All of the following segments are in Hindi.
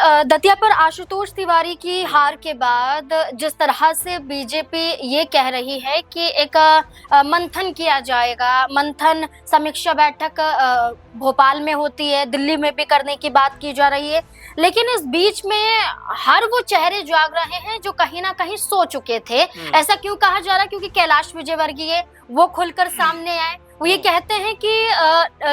दतिया पर आशुतोष तिवारी की हार के बाद जिस तरह से बीजेपी ये कह रही है कि एक मंथन किया जाएगा, मंथन समीक्षा बैठक भोपाल में होती है, दिल्ली में भी करने की बात की जा रही है, लेकिन इस बीच में हर वो चेहरे जाग रहे हैं जो कहीं ना कहीं सो चुके थे। ऐसा क्यों कहा जा रहा है? क्योंकि कैलाश विजयवर्गीय वो खुलकर सामने आए। वो ये कहते हैं कि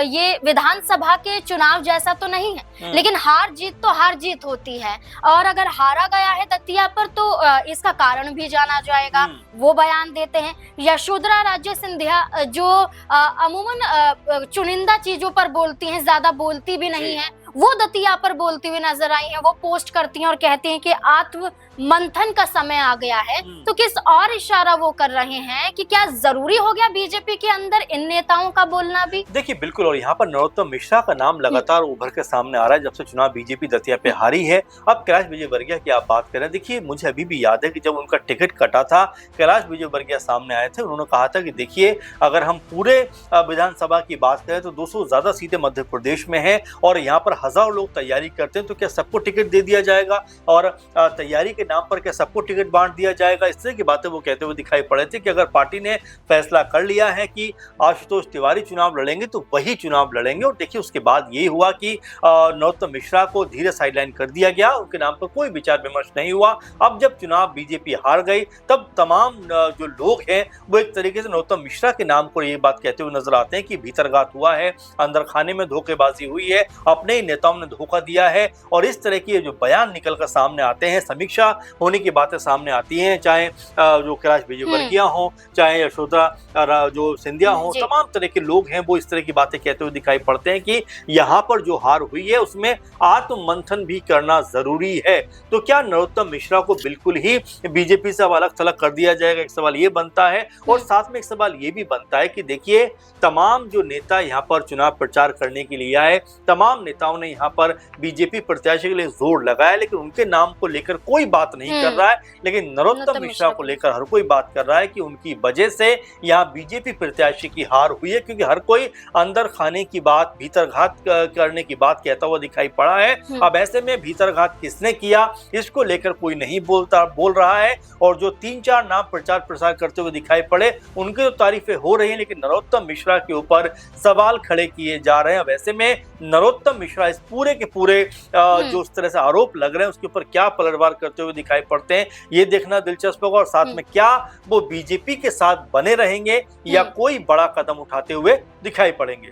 ये विधानसभा के चुनाव जैसा तो नहीं है, लेकिन हार जीत तो हार जीत होती है, और अगर हारा गया है दतिया पर तो इसका कारण भी जाना जाएगा। वो बयान देते हैं। यशोधरा राजे सिंधिया जो अमूमन चुनिंदा चीजों पर बोलती हैं, ज्यादा बोलती भी नहीं है, वो दतिया पर बोलती हुई नजर आई हैं। वो पोस्ट करती हैं और कहती हैं कि आत्म मंथन का समय आ गया है। तो किस और इशारा वो कर रहे हैं कि क्या जरूरी हो गया बीजेपी के अंदर इन नेताओं का बोलना भी? देखिए बिल्कुल, और यहाँ पर नरोत्तम मिश्रा का नाम लगातार उभर के सामने आ रहा है जब से चुनाव बीजेपी दतिया पे हारी है। अब कैलाश विजयवर्गीय की आप बात करें, देखिए मुझे अभी भी याद है कि जब उनका टिकट कटा था, कैलाश विजयवर्गीय सामने आए थे, उन्होंने कहा था कि देखिए अगर हम पूरे विधानसभा की बात करें तो 200 ज्यादा सीटें मध्य प्रदेश में है और यहाँ पर हजारों लोग तैयारी करते हैं, तो क्या सबको टिकट दे दिया जाएगा और तैयारी के नाम पर क्या सबको टिकट बांट दिया जाएगा? इस तरह की बातें वो कहते हुए दिखाई पड़े थे कि अगर पार्टी ने फैसला कर लिया है कि आशुतोष तिवारी चुनाव लड़ेंगे तो वही चुनाव लड़ेंगे। और देखिए उसके बाद यही हुआ कि नरोत्तम मिश्रा को धीरे साइडलाइन कर दिया गया, उनके नाम पर कोई विचार विमर्श नहीं हुआ। अब जब चुनाव बीजेपी हार गई तब तमाम जो लोग हैं वो एक तरीके से नरोत्तम मिश्रा के नाम को ये बात कहते हुए नजर आते हैं कि भीतरघात हुआ है, अंदर खाने में धोखेबाजी हुई है, अपने ही नेताओं ने धोखा दिया है। और इस तरह के जो बयान निकल कर सामने आते हैं, समीक्षा होने की बातें सामने आती हैं, चाहे जो कैलाश विजयवर्गीय हो, चाहे यशोधरा जो सिंधिया हो, तमाम तरह के लोग हैं वो इस तरह की बातें कहते हुए दिखाई पड़ते हैं कि यहाँ पर जो हार हुई है उसमें आत्म मंथन भी करना जरूरी है। तो क्या नरोत्तम मिश्रा को बिल्कुल ही बीजेपी से अलग थलग कर दिया जाएगा? एक सवाल ये बनता है, और साथ में एक सवाल ये भी बनता है कि देखिए तमाम जो नेता यहाँ पर चुनाव प्रचार करने के लिए आए, तमाम नेताओं ने यहाँ पर बीजेपी प्रत्याशी के लिए जोर लगाया, लेकिन उनके नाम को लेकर कोई बात नहीं कर रहा है। लेकिन नरोत्तम मिश्रा को लेकर हर कोई बात कर रहा है कि उनकी वजह से यहाँ बीजेपी प्रत्याशी की हार हुई है, क्योंकि हर कोई अंदर खाने की बात, भीतरघात करने की बात कहता हुआ दिखाई पड़ा है। अब ऐसे में भीतरघात किसने किया इसको लेकर कोई नहीं बोल रहा है, और जो 3-4 नाम प्रचार प्रसार करते हुए दिखाई पड़े उनकी तो तारीफें हो रही है, लेकिन नरोत्तम मिश्रा के ऊपर सवाल खड़े किए जा रहे हैं। अब ऐसे में नरोत्तम मिश्रा इस पूरे के पूरे जो उस तरह से आरोप लग रहे हैं उसके ऊपर क्या पलटवार करते हुए दिखाई पड़ते हैं, ये देखना दिलचस्प होगा। और साथ में क्या वो बीजेपी के साथ बने रहेंगे या कोई बड़ा कदम उठाते हुए दिखाई पड़ेंगे।